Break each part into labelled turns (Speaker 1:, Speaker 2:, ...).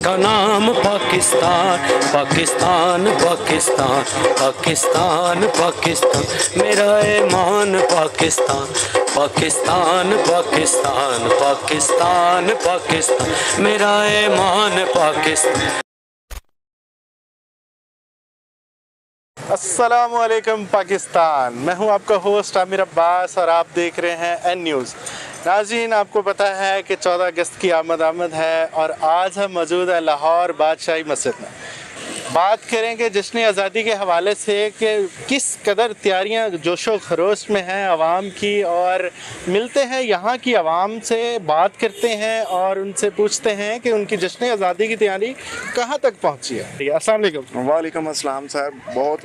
Speaker 1: का नाम पाकिस्तान, पाकिस्तान पाकिस्तान, पाकिस्तान पाकिस्तान, मेरा ईमान पाकिस्तान, पाकिस्तान पाकिस्तान, पाकिस्तान पाकिस्तान, मेरा ईमान पाकिस्तान।
Speaker 2: अस्सलामुअलैकुम पाकिस्तान। मैं हूं आपका होस्ट आमिर अब्बास और आप देख रहे हैं एन न्यूज़। नाज़रीन, आपको पता है कि 14 अगस्त की आमद है और आज हम मौजूद हैं लाहौर बादशाही मस्जिद में। बात करेंगे जश्न आज़ादी के हवाले से कि किस कदर तैयारियां जोशो खरोश में हैं आवाम की, और मिलते हैं यहाँ की आवाम से, बात करते हैं और उनसे पूछते हैं कि उनकी जश्न आज़ादी की तैयारी कहाँ तक पहुँची है। अस्सलाम वालेकुम।
Speaker 3: वालेकुम अस्सलाम साहब, बहुत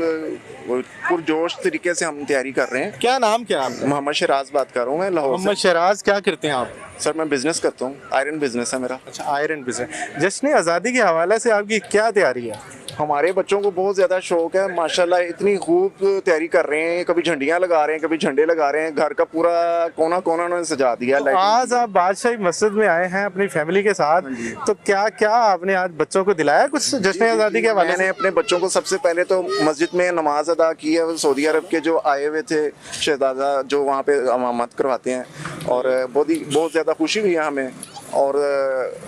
Speaker 3: पुरजोश तरीके से हम तैयारी कर रहे हैं।
Speaker 2: क्या नाम क्या है?
Speaker 3: मोहम्मद शराज बात कर रहा हूँ मैं लाहौर
Speaker 2: मोहम्मद शराज। क्या करते हैं आप?
Speaker 3: सर मैं बिज़नेस करता हूँ, आयरन बिज़नेस है मेरा।
Speaker 2: अच्छा, आयरन बिजनेस। जश्न आज़ादी के हवाले से आपकी क्या तैयारी है?
Speaker 3: हमारे बच्चों को बहुत ज़्यादा शौक है माशाल्लाह, इतनी खूब तैयारी कर रहे हैं। कभी झंडियाँ लगा रहे हैं, कभी झंडे लगा रहे हैं, घर का पूरा कोना कोना उन्होंने सजा दिया।
Speaker 2: तो आज आप बादशाही मस्जिद में आए हैं अपनी फैमिली के साथ, तो क्या क्या आपने आज बच्चों को दिलाया कुछ जश्न आज़ादी के हवाले से?
Speaker 3: मैंने अपने बच्चों को सबसे पहले तो मस्जिद में नमाज अदा की है। सऊदी अरब के जो आए हुए थे शहजादा जो वहाँ पे इमामत करवाते हैं, और बहुत ज़्यादा खुशी हुई है हमें, और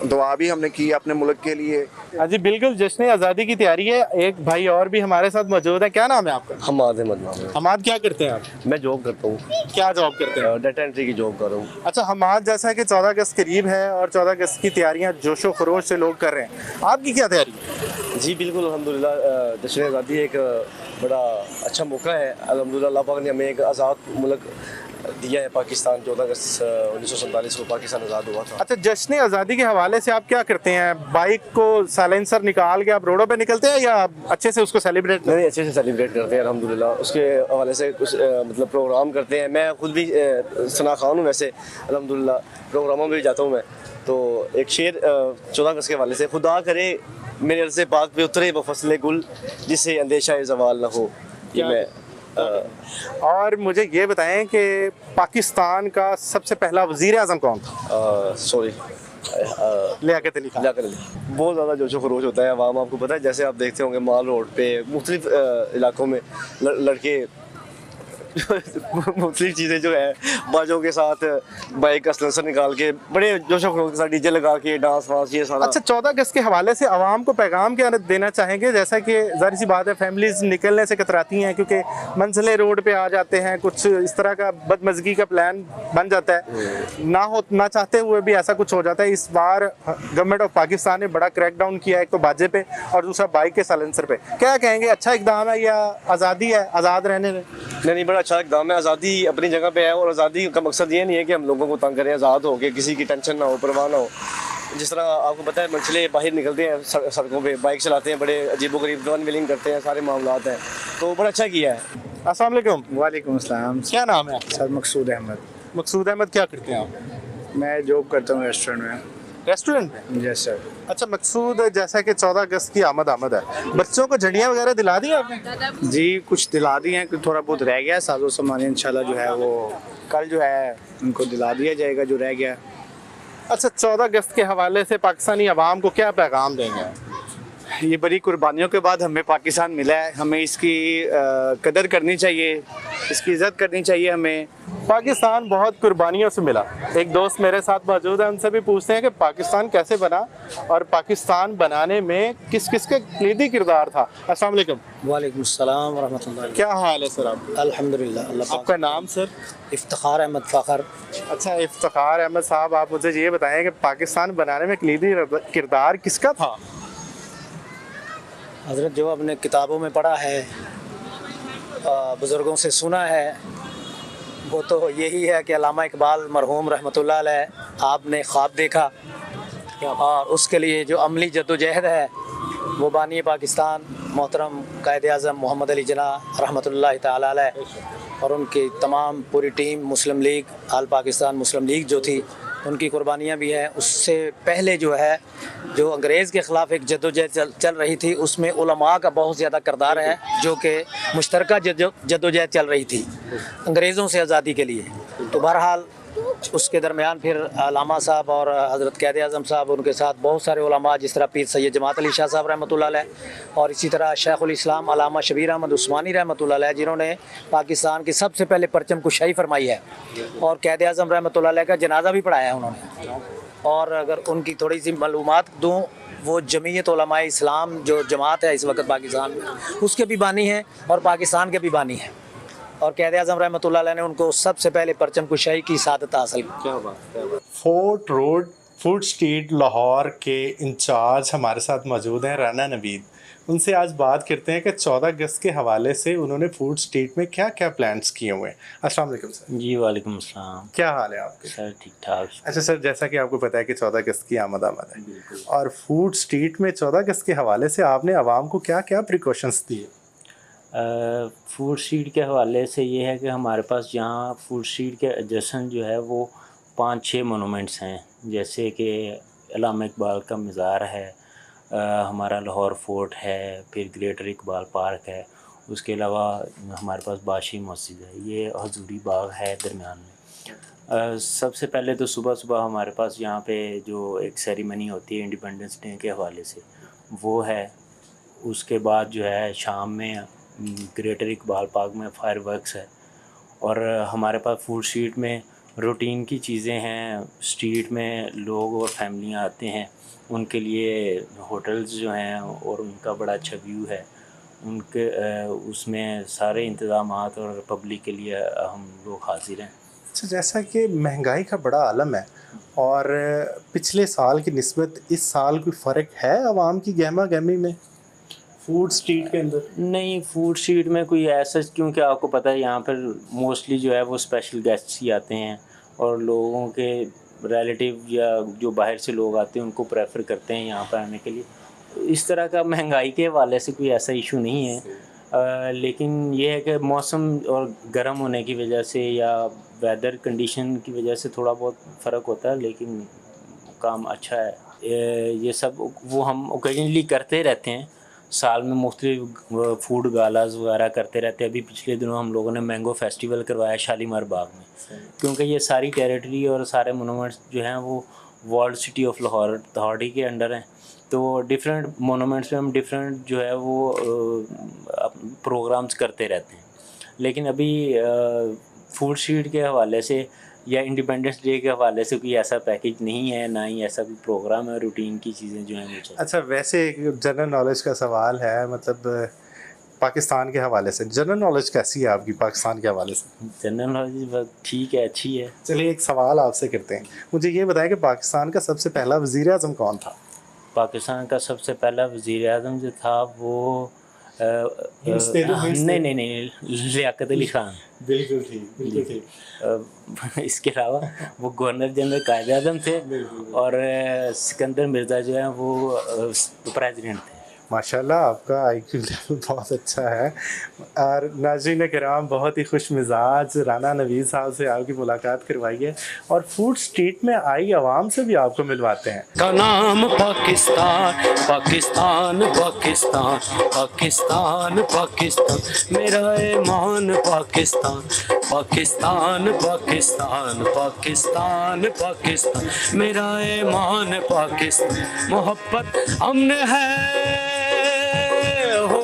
Speaker 3: दुआ भी हमने की अपने मुल्क के लिए।
Speaker 2: हाँ जी बिल्कुल, जश्न आज़ादी की तैयारी है। एक भाई और भी हमारे साथ मौजूद है। क्या नाम है आपका?
Speaker 4: हमाद अहमद नाम है।
Speaker 2: हमाद, क्या करते हैं आप?
Speaker 4: मैं जॉब करता हूँ,
Speaker 2: क्या जॉब करते हैं?
Speaker 4: डाटा एंट्री की जॉब कर रहा हूँ।
Speaker 2: अच्छा हमाद, जैसा कि 14 अगस्त करीब है और 14 अगस्त की तैयारियां जोशो खरोश से लोग कर रहे हैं, आपकी क्या तैयारी है?
Speaker 4: जी बिल्कुल, अल्हम्दुलिल्लाह जश्न आज़ादी एक बड़ा अच्छा मौका है। अल्हम्दुलिल्लाह अल्लाह पाक ने हमें एक आज़ाद मुल्क दिया है पाकिस्तान। 14 अगस्त 1947 को पाकिस्तान आज़ाद हुआ था।
Speaker 2: अच्छा, जश्न आज़ादी के हवाले से आप क्या करते हैं? बाइक को साइलेंसर निकाल के आप रोडों पे निकलते हैं या अच्छे से उसको सेलिब्रेट?
Speaker 4: नहीं, अच्छे से सेलिब्रेट करते हैं अल्हम्दुलिल्लाह। उसके हवाले से कुछ मतलब प्रोग्राम करते हैं। मैं खुद भी सना खान हूँ वैसे, अल्हम्दुलिल्लाह प्रोग्रामों में भी जाता हूँ मैं। तो एक शेर 14 अगस्त के हवाले से, खुदा करे मेरे अर्ज़ पाक पे उतरे वो फसले गुल जिससे अंदेशा ज़वाल ना हो। ये मैं
Speaker 2: और मुझे ये बताएं कि पाकिस्तान का सबसे पहला वज़ीर आज़म कौन था?
Speaker 4: सॉरी
Speaker 2: लियाकत अली खान।
Speaker 4: बहुत ज़्यादा जोशो खरोश होता है आवाम। आपको पता है, जैसे आप देखते होंगे माल रोड पे मुख्तलिफ इलाकों में लड़के मुख्तलिफ चीज़ें जो है बाजों के साथ बाइक का सिलेंसर निकाल के बड़े जोशो खरोश के साथ डीजे लगा के डांस वांस ये सारा।
Speaker 2: अच्छा, 14 अगस्त के हवाले से आवाम को पैगाम क्या देना चाहेंगे? जैसा कि जाहिर सी बात है फैमिलीज निकलने से कतराती हैं क्योंकि मंजिलें रोड पे आ जाते हैं, कुछ इस तरह का बदमज़गी का प्लान बन जाता है, ना चाहते हुए भी ऐसा कुछ हो जाता है। इस बार गवर्नमेंट ऑफ पाकिस्तान ने बड़ा क्रैकडाउन किया है, एक तो बाजे पे और दूसरा बाइक के साइलेंसर पे। क्या कहेंगे, अच्छा इकदाम है या आज़ादी है, आज़ाद रहने में?
Speaker 4: नहीं, बड़ा अच्छा इकदाम है। आज़ादी अपनी जगह पे है, और आज़ादी का मकसद ये नहीं है कि हम लोगों को तंग करें। आज़ाद हो के किसी की टेंशन ना हो, परवाह ना हो। जिस तरह आपको पता है मंजिलें बाहर निकलते हैं सड़कों पे, बाइक चलाते हैं, बड़े अजीबोगरीब वन व्हीलिंग करते हैं, सारे मामलात हैं, तो बड़ा अच्छा किया है।
Speaker 2: अस्सलाम वालेकुम।
Speaker 5: वालेकुम अस्सलाम।
Speaker 2: क्या नाम है आपका?
Speaker 5: सर मकसूद अहमद।
Speaker 2: मकसूद अहमद, क्या करते हैं आप?
Speaker 5: मैं जॉब करता हूँ रेस्टोरेंट में।
Speaker 2: रेस्टोरेंट में?
Speaker 5: Yes sir.
Speaker 2: अच्छा मकसूद, जैसा कि 14 अगस्त की आमद है, बच्चों को झंडियाँ वगैरह दिला दी आपने?
Speaker 5: जी कुछ दिला दी हैं, थोड़ा बहुत रह गया है। साजो सामान इंशाल्लाह जो है वो कल जो है उनको दिला दिया जाएगा जो रह गया।
Speaker 2: अच्छा, 14 अगस्त के हवाले से पाकिस्तानी अवाम को क्या पैगाम देंगे?
Speaker 5: ये बड़ी कुर्बानियों के बाद हमें पाकिस्तान मिला है, हमें इसकी कदर करनी चाहिए, इसकी इज़्ज़त करनी चाहिए हमें।
Speaker 2: पाकिस्तान बहुत कुर्बानियों से मिला। एक दोस्त मेरे साथ मौजूद है, उनसे भी पूछते हैं कि पाकिस्तान कैसे बना और पाकिस्तान बनाने में किस किस के कलीदी किरदार था। अस्सलाम वालेकुम।
Speaker 6: वालेकुम सलाम वरहमतुल्लाह।
Speaker 2: क्या हाल है सर आप?
Speaker 6: अल्हम्दुलिल्लाह। अल्लाह
Speaker 2: आपका नाम सर?
Speaker 6: इफ्तिखार अहमद फ़खर।
Speaker 2: अच्छा इफ्तिखार अहमद साहब, आप मुझे ये बताएं कि पाकिस्तान बनाने में कलीदी किरदार किसका था?
Speaker 6: हज़रत जो आपने किताबों में पढ़ा है, बुज़ुर्गों से सुना है, वो तो यही है कि अल्लामा इकबाल मरहूम रहमतुल्लाह अलैह आपने ख्वाब देखा, और उसके लिए जो अमली जद्दोजहद है वो बानी पाकिस्तान मोहतरम कायद आज़म मोहम्मद अली जिन्नाह रहमतुल्लाह ताला अलैह और उनकी तमाम पूरी टीम मुस्लिम लीग आल पाकिस्तान मुस्लिम लीग जो थी, उनकी कुर्बानियाँ भी हैं। उससे पहले जो है जो अंग्रेज़ के ख़िलाफ़ एक जद्दोजहद चल रही थी, उसमें उलमा का बहुत ज़्यादा किरदार है, जो कि मुश्तरका जद्दोजहद चल रही थी अंग्रेज़ों से आज़ादी के लिए। तो बहरहाल उसके दरमियान फिर अल्लामा साहब और हज़रत क़ायद आज़म साहब, उनके साथ बहुत सारे उलमा, जिस तरह पीर सैयद जमात अली शाह साहब रहमतुल्लाह अलैह, और इसी तरह शेखुल इस्लाम अल्लामा शबीर अहमद उस्मानी रहमतुल्लाह अलैह, जिन्होंने पाकिस्तान की सबसे पहले परचम कुशाई फरमाई है, और क़ायद आज़म रहमतुल्लाह अलैह का जनाजा भी पढ़ाया है उन्होंने। और अगर उनकी थोड़ी सी मालूमात दूँ, वो जमीयत उलमाए इस्लाम जो जमात है इस वक्त पाकिस्तान में, उसके भी बानी हैं और पाकिस्तान के भी बानी हैं, और क़ायद आज़म रहमतुल्लाह अलैह ने उनको सबसे पहले परचम कुशाई की सादत हासिल की।
Speaker 4: क्या बात।
Speaker 2: Fort road food street Lahore के इंचार्ज हमारे साथ मौजूद हैं राना नवीद। उनसे आज बात करते हैं कि 14 अगस्त के हवाले से उन्होंने फूड स्ट्रीट में क्या क्या प्लान्स किए हुए हैं। अस्सलाम वालेकुम सर।
Speaker 1: जी वालेकुम अस्सलाम।
Speaker 2: क्या हाल है आपके?
Speaker 1: सर ठीक ठाक।
Speaker 2: अच्छा सर, जैसा कि आपको पता है कि 14 अगस्त की आमद है, और फूड स्ट्रीट में 14 अगस्त के हवाले से आपने आवाम को क्या क्या प्रिकॉशंस दिए?
Speaker 1: फूड स्ट्रीट के हवाले से ये है कि हमारे पास यहाँ फूड स्ट्रीट के एडजेसेंट जो है वो 5-6 मोनूमेंट्स हैं, जैसे कि अल्लामा इकबाल का मज़ार है, हमारा लाहौर फोर्ट है, फिर ग्रेटर इकबाल पार्क है, उसके अलावा हमारे पास बाशी मस्जिद है, ये हजूरी बाग है दरमियान में। सबसे पहले तो सुबह सुबह हमारे पास यहाँ पे जो एक सेरेमनी होती है इंडिपेंडेंस डे के हवाले से वो है। उसके बाद जो है शाम में ग्रेटर इकबाल पार्क में फायर वर्क्स है, और हमारे पास फूड स्ट्रीट में रूटीन की चीज़ें हैं। स्ट्रीट में लोग और फैमिलियाँ आते हैं, उनके लिए होटल्स जो हैं और उनका बड़ा अच्छा व्यू है, उनके उसमें सारे इंतज़ामात और पब्लिक के लिए हम लोग हाजिर हैं।
Speaker 2: अच्छा, जैसा कि महंगाई का बड़ा आलम है और पिछले साल की निस्बत इस साल कोई फ़र्क है आवाम की गहमा गहमी में फूड स्ट्रीट के अंदर?
Speaker 1: नहीं, फूड स्ट्रीट में कोई ऐसा, क्योंकि आपको पता है यहाँ पर मोस्टली जो है वो स्पेशल गेस्ट्स ही आते हैं, और लोगों के रिलेटिव या जो बाहर से लोग आते हैं उनको प्रेफर करते हैं यहाँ पर आने के लिए। इस तरह का महंगाई के हवाले से कोई ऐसा इशू नहीं है, लेकिन ये है कि मौसम और गर्म होने की वजह से या वेदर कंडीशन की वजह से थोड़ा बहुत फ़र्क होता है, लेकिन काम अच्छा है। ये सब वो हम ओकेजनली करते रहते हैं, साल में मुख्तलिफ फूड गालाज वगैरह करते रहते हैं। अभी पिछले दिनों हम लोगों ने मैंगो फेस्टिवल करवाया शालीमार बाग में, क्योंकि ये सारी टेरिटरी और सारे मोनूमेंट्स जो हैं वो world city of Lahore authority के अंडर हैं, तो डिफरेंट मोनूमेंट्स में हम डिफरेंट जो है वो प्रोग्राम्स करते रहते हैं। लेकिन अभी फूड स्ट्रीट के हवाले से या इंडिपेंडेंस डे के हवाले से कोई ऐसा पैकेज नहीं है, ना ही ऐसा कोई प्रोग्राम है। रूटीन की चीज़ें जो हैं मुझे।
Speaker 2: अच्छा, वैसे एक जनरल नॉलेज का सवाल है, मतलब पाकिस्तान के हवाले से जनरल नॉलेज कैसी है आपकी पाकिस्तान के हवाले से?
Speaker 1: जनरल नॉलेज ठीक है, अच्छी है।
Speaker 2: चलिए एक सवाल आपसे करते हैं, मुझे ये बताएं कि पाकिस्तान का सबसे पहला वज़ीर आज़म कौन था?
Speaker 1: पाकिस्तान का सबसे पहला वज़ीर आज़म जो था वो नहीं, लियाकत अली ख़ान।
Speaker 2: बिल्कुल ठीक।
Speaker 1: इसके अलावा वो गवर्नर जनरल क़ायद आज़म थे, और सिकंदर मिर्ज़ा जो है वो प्रेसिडेंट थे।
Speaker 2: माशाल्लाह, आपका IQ लेवल बहुत अच्छा है। और नाज़रीन किराम, बहुत ही खुश मिजाज राना नवीद साहब से आपकी मुलाकात करवाई है, और फूड स्ट्रीट में आई आवाम से भी आपको मिलवाते हैं।
Speaker 1: का नाम पाकिस्तान, पाकिस्तान पाकिस्तान, पाकिस्तान पाकिस्तान, मेरा ईमान पाकिस्तान, पाकिस्तान पाकिस्तान, पाकिस्तान पाकिस्तान, मेरा ईमान पाकिस्तान। मोहब्बत अमन है हो,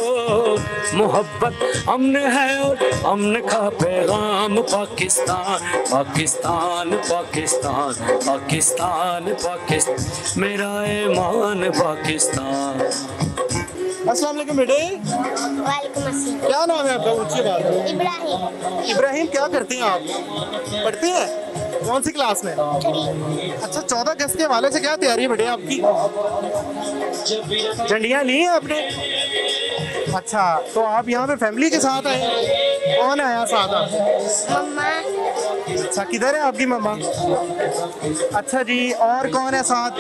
Speaker 1: मोहब्बत अमन है और अमन का पैगाम पाकिस्तान, पाकिस्तान पाकिस्तान, पाकिस्तान पाकिस्तान, मेरा ईमान पाकिस्तान।
Speaker 2: अस्सलाम वालेकुम बेटे।
Speaker 7: वालेकुम अस्सलाम।
Speaker 2: क्या नाम है आपका? ऊंची बात है।
Speaker 7: इब्राहिम।
Speaker 2: इब्राहिम, क्या करते हैं आप? पढ़ते हैं? कौन सी क्लास में? अच्छा, 14 अगस्त के हवाले से क्या तैयारी है बेटे आपकी? झंडियाँ ली हैं आपने? अच्छा, तो आप यहाँ पे फैमिली के साथ आए? कौन आया साथ आपके?
Speaker 7: मम्मा।
Speaker 2: अच्छा, किधर है आपकी मम्मा? अच्छा जी, और कौन है साथ?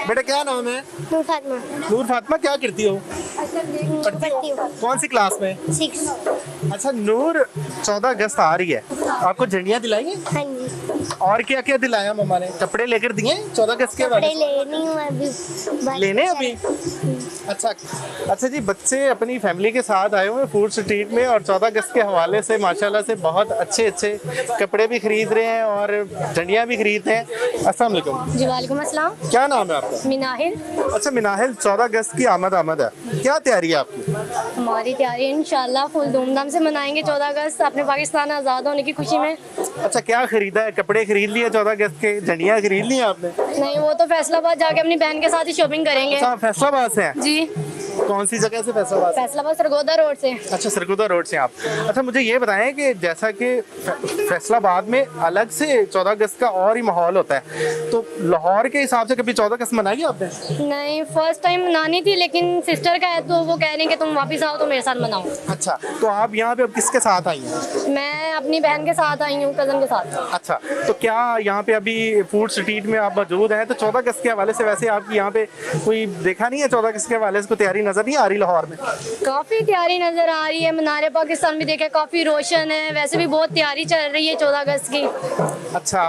Speaker 2: बेटा क्या नाम है?
Speaker 7: नूर फातिमा।
Speaker 2: नूर फातिमा, क्या करती हो?
Speaker 7: पढ़ती हूँ।
Speaker 2: कौन सी क्लास में?
Speaker 7: 6।
Speaker 2: अच्छा नूर, 14 अगस्त आ रही है, आपको झंडियाँ दिलाएंगे?
Speaker 7: हाँ जी।
Speaker 2: और क्या क्या दिलाया मम्मा ने? कपड़े लेकर दिए 14 अगस्त के
Speaker 7: कपड़े
Speaker 2: वाले?
Speaker 7: लेनी हूँ अभी, बस
Speaker 2: लेने अभी? अच्छा अच्छा जी, बच्चे अपनी फैमिली के साथ आए हुए हैं फूड स्ट्रीट में और 14 अगस्त के हवाले से माशाल्लाह से बहुत अच्छे अच्छे कपड़े भी खरीद रहे हैं और झंडियाँ भी खरीद रहे हैं। अस्सलाम वालेकुम।
Speaker 7: जी वालेकुम अस्सलाम।
Speaker 2: क्या नाम है आपका?
Speaker 7: मिनाहिल।
Speaker 2: अच्छा मिनाहिल, 14 अगस्त की आमद है, क्या तैयारी है आपकी?
Speaker 7: हमारी तैयारी इंशाल्लाह फुल धूमधाम से मनाएंगे 14 अगस्त अपने पाकिस्तान आज़ाद होने की खुशी में।
Speaker 2: अच्छा क्या खरीदा है? कपड़े खरीद लिए 14 अगस्त के? झंडियाँ खरीद ली आपने?
Speaker 7: नहीं, वो तो फैसलाबाद जाके अपनी बहन के साथ ही शॉपिंग करेंगे।
Speaker 2: अच्छा फैसलाबाद से हैं?
Speaker 7: जी,
Speaker 2: कौन सी जगह से फैसलाबाद?
Speaker 7: फैसलाबाद सरगोदा रोड से।
Speaker 2: अच्छा सरगोदा रोड से आप। अच्छा मुझे ये बताएं कि जैसा कि फैसलाबाद में अलग से 14 अगस्त का और ही माहौल होता है, तो लाहौर के हिसाब से कभी 14 अगस्त मनाई है आपने?
Speaker 7: नहीं, फर्स्ट टाइम मनानी थी लेकिन सिस्टर का है तो वो कह रहे हैं कि तुम वापस आओ तो मेरे साथ मनाओ।
Speaker 2: अच्छा तो आप यहाँ पे अब किसके साथ आई हैं?
Speaker 7: मैं अपनी बहन के साथ आई हूँ, कज़न के साथ।
Speaker 2: अच्छा तो क्या यहाँ पे अभी फूड स्ट्रीट में आप मौजूद हैं, तो 14 अगस्त के हवाले से वैसे आपकी यहाँ पे कोई देखा नहीं है 14 अगस्त के हवाले से कोई तैयारी नजर नहीं आ रही लाहौर में?
Speaker 7: काफ़ी तैयारी नज़र आ रही है, मीनार पाकिस्तान भी देखे काफ़ी रोशन है, वैसे भी बहुत तैयारी चल रही है 14 अगस्त की।
Speaker 2: अच्छा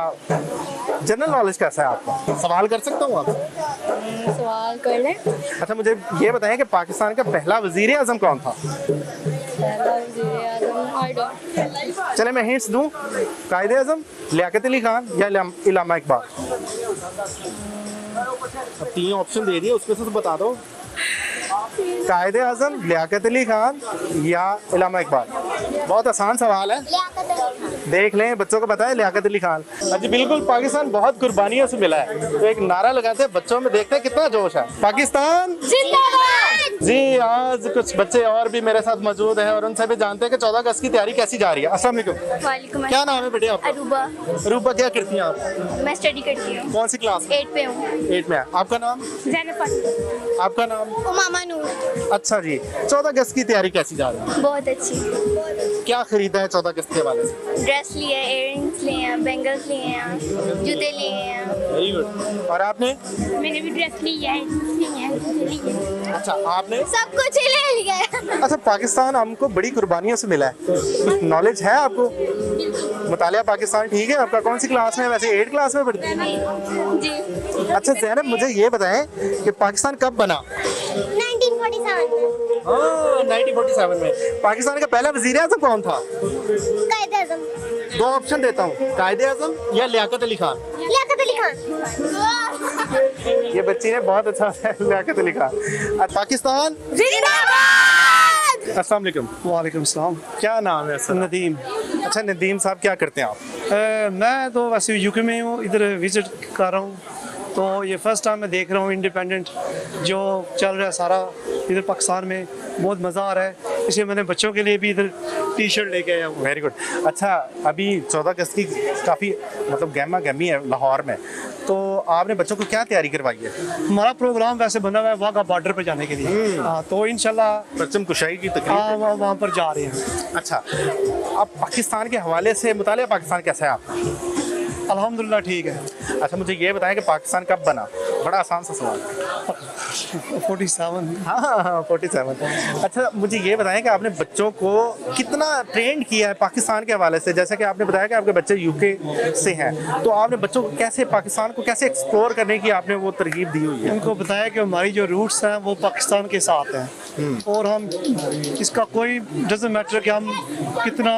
Speaker 2: जनरल नॉलेज कैसा है आपका? सवाल कर सकता हूँ आपसे?
Speaker 7: सवाल कर लें।
Speaker 2: अच्छा मुझे ये बताएं कि पाकिस्तान का पहला वजीर आजम कौन था?
Speaker 7: पहला वज़ीर-ए-आज़म, I don't-
Speaker 2: चले मैं हिंट्स दूं, कायदे आजम, लियाकत अली खान या इलामा इकबाल? अब 3 ऑप्शन दे दिए, उसमें से तो बता दो। कायदे आजम, लियाकत अली खान या इलामा इकबाल? बहुत आसान सवाल है, देख लें, बच्चों को पता है लियाकत अली खान। अच्छा बिल्कुल, पाकिस्तान बहुत कुर्बानियों से मिला है, तो एक नारा लगाते हैं बच्चों में, देखते हैं कितना जोश है। पाकिस्तान
Speaker 7: जिंदाबाद।
Speaker 2: जी। आज कुछ बच्चे और भी मेरे साथ मौजूद हैं और उनसे भी जानते हैं कि 14 अगस्त की तैयारी कैसी जा रही है। अस्सलाम वालेकुम।
Speaker 7: वालेकुम
Speaker 2: क्या नाम है बेटे आपका?
Speaker 7: अरूबा।
Speaker 2: रूबा, क्या करती हैं आप?
Speaker 7: मैं स्टडी करती हूँ,
Speaker 2: कौन सी क्लास में?
Speaker 7: 8 पे हूँ।
Speaker 2: 8 में है। आपका नाम?
Speaker 7: ज़ैनब।
Speaker 2: आपका नाम?
Speaker 7: उमामा नूर।
Speaker 2: अच्छा जी, 14 अगस्त की तैयारी कैसी जा रही है?
Speaker 7: बहुत अच्छी।
Speaker 2: क्या खरीदा है 14 अगस्त के हवाले से?
Speaker 7: ड्रेस लिए, इयररिंग्स लिए हैं, बैंगल्स लिए हैं, जूते लिए हैं।
Speaker 2: Very good. और आपने?
Speaker 7: मैंने भी ड्रेस ली है, जूते लिए हैं।
Speaker 2: अच्छा आपने?
Speaker 7: सब कुछ ही ले लिया है।
Speaker 2: अच्छा पाकिस्तान हमको बड़ी कुर्बानियों से मिला है, कुछ नॉलेज है आपको? मुतालिया पाकिस्तान ठीक है आपका? कौन सी क्लास में है वैसे? 8 क्लास में पढ़ती है?
Speaker 7: जी।
Speaker 2: अच्छा ज़ैनब, मुझे ये बताएं कि पाकिस्तान कब बना?
Speaker 7: 1947 में।
Speaker 2: हाँ 1947 में। पाकिस्तान का पहला वजीर आजम कौन था?
Speaker 7: कायदे आज़म।
Speaker 2: 2 ऑप्शन देता हूँ, कायदे आजम या लियाकत अली खान?
Speaker 7: लियाकत अली खान।
Speaker 2: ये बच्ची ने बहुत अच्छा लियाकत अली खान। पाकिस्तान
Speaker 7: जिंदाबाद।
Speaker 2: अस्सलाम वालेकुम।
Speaker 5: वालेकुम सलाम।
Speaker 2: क्या नाम है सर?
Speaker 5: नदीम।
Speaker 2: अच्छा नदीम साहब, क्या करते हैं आप?
Speaker 5: मैं तो वैसे यूके में हूँ, इधर विजिट कर रहा हूँ, तो ये फर्स्ट टाइम मैं देख रहा हूँ इंडिपेंडेंट जो चल रहा है सारा इधर पाकिस्तान में, बहुत मज़ा आ रहा है, इसलिए मैंने बच्चों के लिए भी इधर टी शर्ट लेके आया हूँ।
Speaker 2: Very good. अच्छा अभी 14 अगस्त की काफ़ी मतलब गहमा गहमी है लाहौर में, तो आपने बच्चों को क्या तैयारी करवाई है?
Speaker 5: हमारा प्रोग्राम वैसे बना हुआ है वाघा बॉर्डर पे जाने के लिए, हाँ, तो इंशाल्लाह
Speaker 2: परचम कुशाई की तकरीब
Speaker 5: वहाँ पर जा रहे हैं।
Speaker 2: अच्छा अब पाकिस्तान के हवाले से मुतालिया पाकिस्तान कैसा है आपका?
Speaker 5: अल्हम्दुलिल्लाह ठीक है।
Speaker 2: अच्छा मुझे ये बताएं कि पाकिस्तान कब बना? बड़ा आसान सा सवाल।
Speaker 5: 47।
Speaker 2: हाँ 47। अच्छा मुझे ये बताएं कि आपने बच्चों को कितना ट्रेंड किया है पाकिस्तान के हवाले से? जैसे कि आपने बताया कि आपके बच्चे यूके से हैं, तो आपने बच्चों को कैसे पाकिस्तान को कैसे एक्सप्लोर करने की आपने वो तरगीब दी हुई है?
Speaker 5: उनको बताया कि हमारी जो रूट्स हैं वो पाकिस्तान के साथ हैं और हम इसका कोई डजंट मैटर कि हम कितना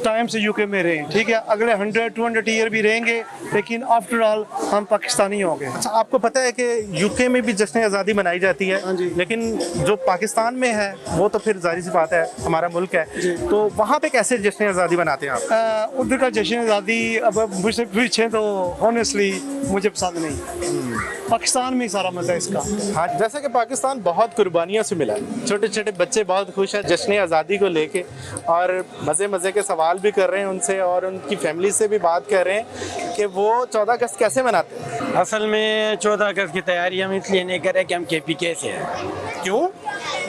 Speaker 5: टाइम से यूके में रहें, ठीक है, अगले 100-200 ईयर भी रहेंगे लेकिन आफ्टर ऑल हम पाकिस्तानी होंगे।
Speaker 2: अच्छा आपको पता है कि यूके में भी जश्न आज़ादी मनाई जाती है, लेकिन जो पाकिस्तान में है वो तो फिर जाहिर सी बात है हमारा मुल्क है, तो वहाँ पे कैसे जश्न आज़ादी मनाते हैं आप?
Speaker 5: उधर का जश्न आज़ादी अब मुझसे पूछें तो ऑनेस्टली मुझे पसंद नहीं, पाकिस्तान में ही सारा मजा है इसका।
Speaker 2: हाँ जैसे कि पाकिस्तान बहुत कुर्बानियों से मिला है, छोटे छोटे बच्चे बहुत खुश हैं जश्न आज़ादी को लेके और मज़े मज़े के सवाल भी कर रहे हैं उनसे और उनकी फैमिली से भी बात कर रहे हैं कि वो 14 अगस्त कैसे मनाते हैं।
Speaker 8: असल में 14 अगस्त की तैयारी हम इसलिए नहीं कर रहे कि हम KPK से हैं।
Speaker 2: क्यों?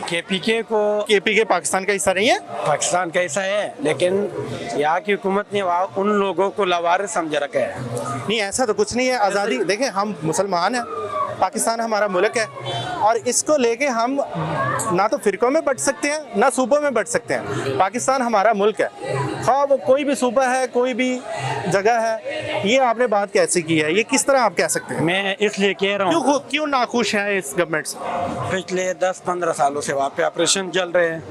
Speaker 8: KPK
Speaker 2: पाकिस्तान का हिस्सा नहीं है?
Speaker 8: पाकिस्तान का हिस्सा है, लेकिन यहाँ की हुकूमत ने उन लोगों को लवारिस समझ रखा है।
Speaker 2: नहीं ऐसा तो कुछ नहीं है। आज़ादी देखें, हम मुसलमान हैं, पाकिस्तान हमारा मुल्क है और इसको लेके हम ना तो फिरकों में बट सकते हैं ना सूबों में बट सकते हैं। पाकिस्तान हमारा मुल्क है, हाँ वो कोई भी सूबा है, कोई भी जगह है। ये आपने बात कैसे की है, ये किस तरह आप कह सकते हैं?
Speaker 8: मैं इसलिए कह रहा हूँ,
Speaker 2: क्यों नाखुश हैं इस गवर्नमेंट से?
Speaker 8: पिछले 10-15 सालों से वहाँ पे ऑपरेशन चल रहे हैं,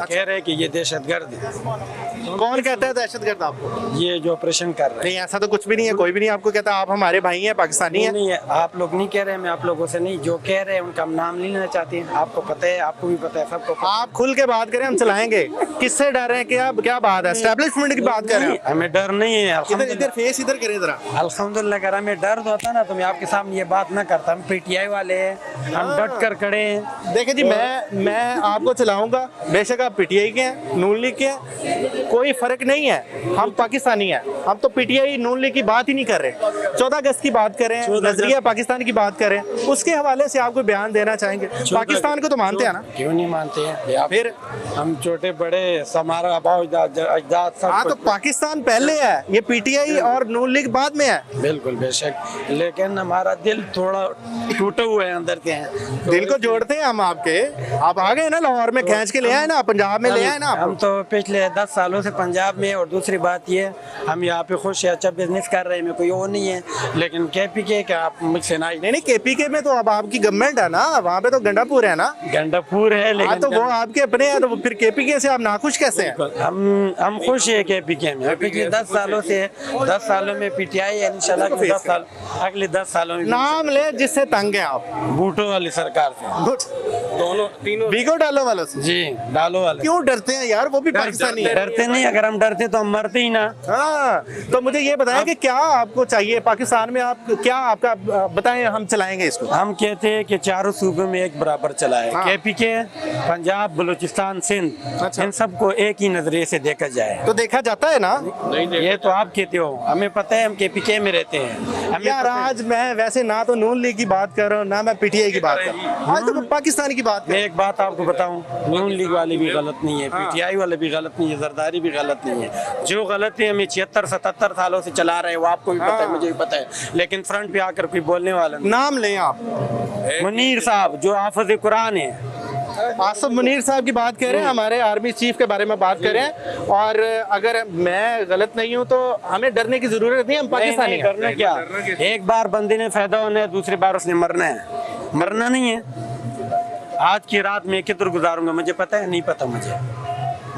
Speaker 8: कह रहे हैं कि ये दहशतगर्द है।
Speaker 2: कौन कहता है दहशतगर्द आपको?
Speaker 8: ये जो ऑपरेशन कर रहे
Speaker 2: नहीं, ऐसा तो कुछ भी नहीं है, कोई भी नहीं आपको कहता। आप हमारे भाई हैं, पाकिस्तानी हैं।
Speaker 8: नहीं है, आप लोग नहीं कह रहे, मैं आप लोगों से नहीं, जो कह रहे हैं उनका हम नाम नहीं लेना चाहते हैं। आपको पता है, आपको भी पता है, सबको पता है।
Speaker 2: आप खुल के बात करें, हम चलाएंगे। किससे डर रहे हैं? क्या बात है? एस्टेब्लिशमेंट की बात कर रहे हैं?
Speaker 8: हमें डर नहीं है।
Speaker 2: इधर फेस इधर करें जरा।
Speaker 8: अल्हम्दुलिल्लाह, अगर हमें डर होता ना तो मैं आपके सामने ये बात ना करता। हम पीटीआई वाले हैं, हम डट कर खड़े हैं।
Speaker 2: देखिए जी, मैं आपको चलाऊंगा, बेशक आप पीटीआई के हैं, नून लीग के हैं, कोई फर्क नहीं है। हम पाकिस्तानी हैं, हम तो पीटीआई नून लीग की बात ही नहीं कर रहे। 14 अगस्त की बात करें, नजरिया पाकिस्तान की बात करें, उसके हवाले से आपको बयान देना चाहेंगे। पाकिस्तान को तो मानते हैं ना?
Speaker 8: क्यों नहीं मानते हैं?
Speaker 2: फिर
Speaker 8: हम छोटे बड़े, हमारा अजदाद सब।
Speaker 2: हाँ, तो पाकिस्तान पहले है, ये पीटीआई और नून लीग बाद में है।
Speaker 8: बिल्कुल बेशक, लेकिन हमारा दिल थोड़ा टूटे हुए हैं अंदर के हैं।
Speaker 2: दिल को जोड़ते हैं हम आपके। आप आ गए ना लाहौर में, खींच के ले आए ना, पंजाब में ले आए ना।
Speaker 8: हम तो पिछले 10 सालों से पंजाब में, और दूसरी बात ये, हम यहाँ पे खुश है, अच्छा बिजनेस कर रहे हैं, में कोई वो नहीं है। लेकिन केपीके का आप मुझसे ना,
Speaker 2: नहीं केपीके में तो अब आपकी गवर्नमेंट है ना, वहाँ पे तो गंडापुर है ना।
Speaker 8: गंडापुर है, लेकिन
Speaker 2: तो वो आपके अपने हैं, तो फिर केपीके से आप नाखुश कैसे हैं?
Speaker 8: हम खुश है केपीके में। पिछले 10 सालों से, 10 सालों में पीटीआई है, इंशाल्लाह 10 साल, अगले 10 सालों में।
Speaker 2: नाम ले जिससे तंग है आप।
Speaker 8: बूटो वाली सरकार से, दोनों तीनों,
Speaker 2: वीगो डालो वालों से।
Speaker 8: जी, डालो वाले।
Speaker 2: क्यों डरते हैं यार? वो भी पाकिस्तानी है।
Speaker 8: डरते नहीं, अगर हम डरते तो हम मरते ही ना।
Speaker 2: हाँ, तो मुझे ये बताएं कि क्या आपको चाहिए पाकिस्तान में? आप क्या आपका बताएं, हम चलाएंगे इसको।
Speaker 8: हम कहते हैं कि चारों सूबों में एक बराबर चलाए।
Speaker 2: हाँ।
Speaker 8: केपीके, पंजाब, बलूचिस्तान, सिंध,
Speaker 2: अच्छा।
Speaker 8: इन सबको एक ही नजरिए से देखा जाए।
Speaker 2: तो देखा जाता है ना?
Speaker 8: ये तो आप कहते हो, हमें पता है, हम केपीके में रहते हैं।
Speaker 2: यार आज मैं वैसे ना तो नून लीग की बात कर रहा हूँ, ना मैं पीटीआई की बात कर रहा हूँ, आज तो पाकिस्तान की बात कर।
Speaker 8: मैं एक बात आपको बताऊं, नून लीग वाले भी गलत नहीं है, पीटीआई वाले भी गलत नहीं है, जरदारी भी गलत नहीं है। जो गलत है हमें 76-77 सालों से चला रहे हैं, वो आपको भी पता है, मुझे भी पता है, लेकिन फ्रंट पे आकर कोई बोलने वाला नहीं।
Speaker 2: नाम लें आप।
Speaker 8: मुनीर साहब जो हाफिज कुरान है,
Speaker 2: आसिफ मुनीर साहब की बात करें, हमारे आर्मी चीफ के बारे में बात करें। और अगर मैं गलत नहीं हूं तो हमें डरने की जरूरत नहीं, हम पाकिस्तानी हैं।
Speaker 8: डरना क्या, एक बार बंदे ने फायदा होना है, दूसरी बार उसने मरना है, मरना नहीं है। आज की रात में किधर गुजारूंगा मुझे पता है, नहीं पता मुझे,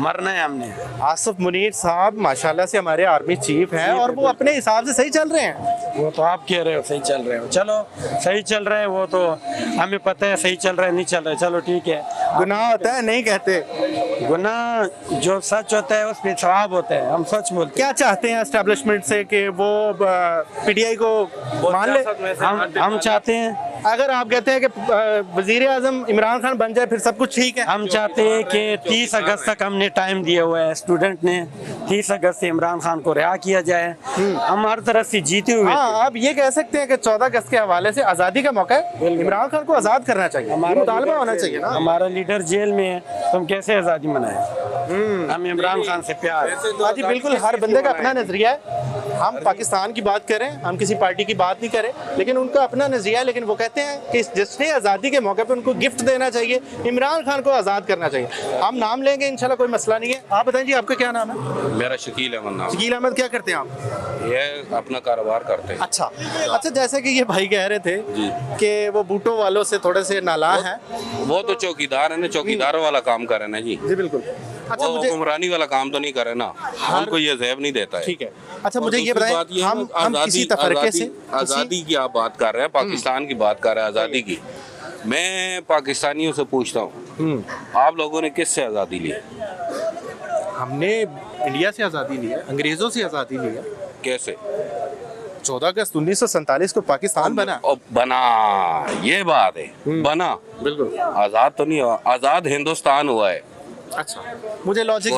Speaker 8: मरना है हमने।
Speaker 2: आसिफ मुनीर साहब माशाल्लाह से हमारे आर्मी चीफ हैं और वो अपने हिसाब से सही चल रहे हैं।
Speaker 8: वो तो आप कह रहे हो सही चल रहे हो, चलो सही चल रहा है, वो तो हमें पता है सही चल रहा है, नहीं चल रहा है, चलो ठीक है।
Speaker 2: गुनाह होता है नहीं कहते,
Speaker 8: गुनाह जो सच होता है उस पर सवाब होता है, हम सच बोलते हैं।
Speaker 2: क्या चाहते हैं एस्टेब्लिशमेंट से कि वो पीटीआई को मान ले?
Speaker 8: हम चाहते हैं,
Speaker 2: अगर आप कहते हैं कि वजीर आजम इमरान खान बन जाए फिर सब कुछ ठीक है।
Speaker 8: हम चाहते हैं कि 30 अगस्त तक हमने टाइम दिया हुआ है, स्टूडेंट ने 30 अगस्त से इमरान खान को रिहा किया जाए, हम हर तरह से जीते हुए।
Speaker 2: हाँ, आप ये कह सकते हैं कि 14 अगस्त के हवाले से आज़ादी का मौका है, इमरान खान को आज़ाद करना चाहिए, हमारा मुतालबा होना चाहिए ना।
Speaker 8: हमारा लीडर जेल में है, तो हम कैसे आज़ादी मनाएं? हम इमरान खान से प्यार।
Speaker 2: हाँ जी बिल्कुल, हर बंदे का अपना नजरिया है। हम पाकिस्तान की बात करें, हम किसी पार्टी की बात नहीं करें, लेकिन उनका अपना नजरिया है। लेकिन वो कहते हैं कि जिसने आज़ादी के मौके पर उनको गिफ्ट देना चाहिए, इमरान खान को आज़ाद करना चाहिए। हम नाम लेंगे इंशाल्लाह, कोई मसला नहीं है। आप बताएं जी, आपका क्या नाम है?
Speaker 9: मेरा शकील अहमद नाम।
Speaker 2: शकील अहमद, क्या करते हैं आप?
Speaker 9: ये अपना कारोबार करते हैं।
Speaker 2: अच्छा, जैसे कि ये भाई कह रहे थे कि वो बूटो वालों से थोड़े से नाला है।
Speaker 9: वो तो चौकीदार है ना, चौकीदारों वाला काम कर रहे हैं ना जी।
Speaker 2: जी बिल्कुल। अच्छा,
Speaker 9: वो हुक्मरानी वाला काम तो नहीं करे ना, हमको ये ज़ेब नहीं देता है।
Speaker 2: ठीक है। अच्छा, मुझे ये बताएं, हम किसी तफरके से,
Speaker 9: आज़ादी की आप बात कर रहे हैं, पाकिस्तान की बात कर रहे हैं, आज़ादी की। मैं पाकिस्तानियों से पूछता हूँ, आप लोगों ने किससे आज़ादी ली?
Speaker 2: हमने इंडिया से आज़ादी ली है, अंग्रेज़ों से आज़ादी ली है।
Speaker 9: कैसे?
Speaker 2: 14 अगस्त 1947 को पाकिस्तान बना।
Speaker 9: ये बात है, बना
Speaker 2: बिल्कुल।
Speaker 9: आज़ाद तो नहीं हुआ, आज़ाद हिंदुस्तान हुआ है।
Speaker 2: अच्छा, मुझे लॉजिक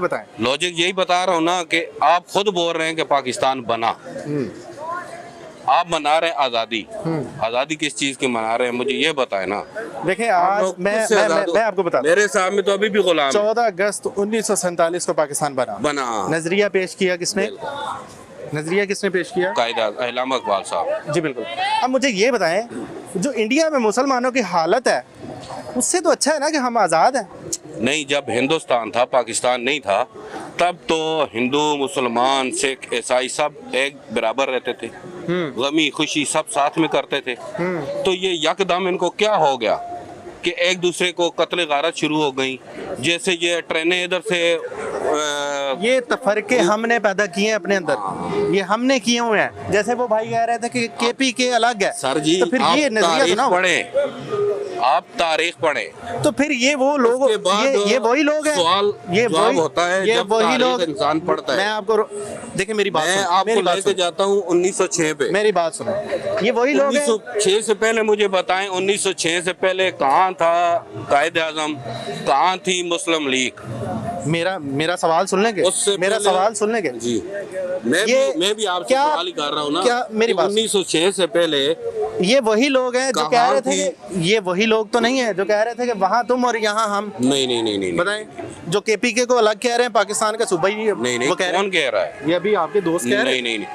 Speaker 2: बताएं।
Speaker 9: लॉजिक यही बता रहा हूँ ना कि आप खुद बोल रहे हैं कि पाकिस्तान बना, आप मना रहे हैं आज़ादी। आज़ादी किस चीज़ की मना रहे हैं, मुझे ये बताएं ना।
Speaker 2: देखिए, आज मैं आपको बता,
Speaker 9: मेरे साहब में तो अभी भी गुलाम।
Speaker 2: 14 अगस्त 1947 को पाकिस्तान बना।
Speaker 9: नजरिया
Speaker 2: पेश किया किसने? नजरिया किसने पेश किया?
Speaker 9: कायदा अल्लामा इकबाल साहब।
Speaker 2: जी बिल्कुल। अब मुझे ये बताएं, जो इंडिया में मुसलमानों की हालत है उससे तो अच्छा है ना कि हम आज़ाद हैं।
Speaker 9: नहीं, जब हिंदुस्तान था, पाकिस्तान नहीं था, तब तो हिंदू मुसलमान सिख ईसाई सब एक बराबर रहते थे, गमी खुशी सब साथ में करते थे। तो ये यकदम इनको क्या हो गया कि एक दूसरे को कत्ल गारत शुरू हो गई। जैसे ये ट्रेनें इधर से
Speaker 2: ये तफरके हमने पैदा किए हैं अपने अंदर, ये हमने किए हुए हैं। जैसे वो भाई कह रहे थे कि केपी के अलग है,
Speaker 9: सर जी,
Speaker 2: तो फिर
Speaker 9: आप
Speaker 2: ये नजरिया
Speaker 9: तारीख
Speaker 2: सुनाओ।
Speaker 9: पढ़ें, आप तारीख पढ़ें,
Speaker 2: तो फिर ये वो लोग, ये वही लोग हैं,
Speaker 9: सवाल
Speaker 2: ये
Speaker 9: जवाब होता है
Speaker 2: ये
Speaker 9: जब
Speaker 2: वही
Speaker 9: तारीख
Speaker 2: लोग
Speaker 9: इंसान पढ़ता है।
Speaker 2: मैं आपको देखिए मेरी बात
Speaker 9: मैं
Speaker 2: सुनो,
Speaker 9: आपको
Speaker 2: मेरी बात
Speaker 9: लेके
Speaker 2: सुनो,
Speaker 9: जाता हूँ 1906 पे।
Speaker 2: मेरी बात सुनो, ये वही लोग हैं।
Speaker 9: 1906 से पहले मुझे बताएं, 1906 से पहले कहाँ था कायदे आजम, कहाँ थी मुस्लिम लीग?
Speaker 2: मेरा सवाल सुन लेंगे, मेरा सवाल सुन लेंगे
Speaker 9: जी। मैं भी आपसे सवाल ही कर रहा हूँ ना।
Speaker 2: क्या मेरी बात
Speaker 9: 1906 से पहले
Speaker 2: ये वही लोग हैं जो कह रहे थे कि ये वही लोग तो नहीं है जो कह रहे थे कि वहाँ तुम और यहाँ हम?
Speaker 9: नहीं
Speaker 2: बताएं, जो केपीके को अलग कह रहे हैं, पाकिस्तान का सूबा ही
Speaker 9: नहीं,
Speaker 2: वो कह
Speaker 9: कौन कह रहा है?
Speaker 2: ये अभी आपके दोस्त कह रहे हैं।
Speaker 9: नहीं।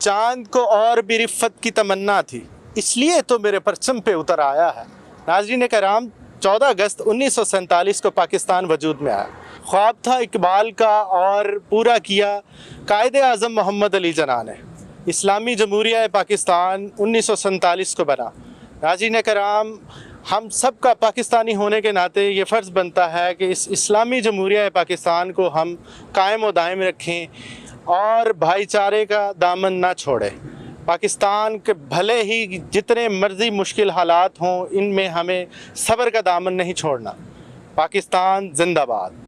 Speaker 2: चांद को और भी रिफ़त की तमन्ना थी, इसलिए तो मेरे परचम पे उतर आया है। नाज़रीन कराम, 14 अगस्त 1947 को पाकिस्तान वजूद में आया। ख्वाब था इकबाल का और पूरा किया कायदे आज़म मोहम्मद अली जना ने। इस्लामी जमहूरिया पाकिस्तान 1947 को बना। नाज़रीन कराम, हम सब का पाकिस्तानी होने के नाते ये फ़र्ज़ बनता है कि इस इस्लामी जमहूरिया पाकिस्तान को हम कायम व दायम रखें और भाईचारे का दामन ना छोड़ें। पाकिस्तान के भले ही जितने मर्जी मुश्किल हालात हों, इनमें हमें सब्र का दामन नहीं छोड़ना। पाकिस्तान जिंदाबाद।